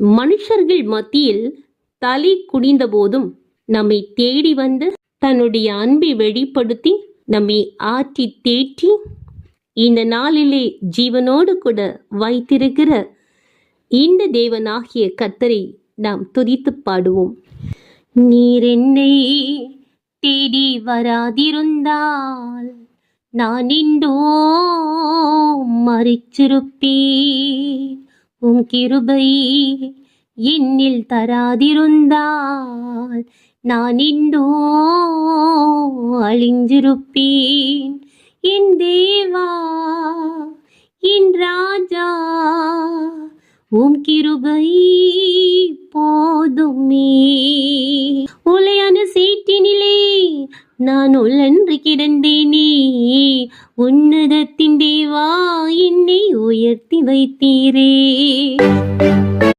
மனுஷர்கள் மத்தியில் தலை குனிந்த போதும் நம்மை தேடி வந்து தன்னுடைய அன்பை வெளிப்படுத்தி நம்மை ஆற்றி தேற்றி இந்த நாளிலே ஜீவனோடு கூட வைத்திருக்கிற இந்த தேவனாகிய கர்த்தரை நாம் துதித்து பாடுவோம். நீர் என்னை தேடி வராதிருந்தால் நான் இன்றோ மறிச்சிருப்பேன். உம் கிருபை என்னில் தராதிருந்தால் நான் இன்றோ அழிஞ்சிருப்பேன். என் தேவா என் ராஜா உம் கிருபை போதுமே. உளையான சேற்றினிலே நான் உழன்று கிடந்தேனே, உன்னதத்தின் தேவா என்னை உயர்த்தி வைத்தீரே.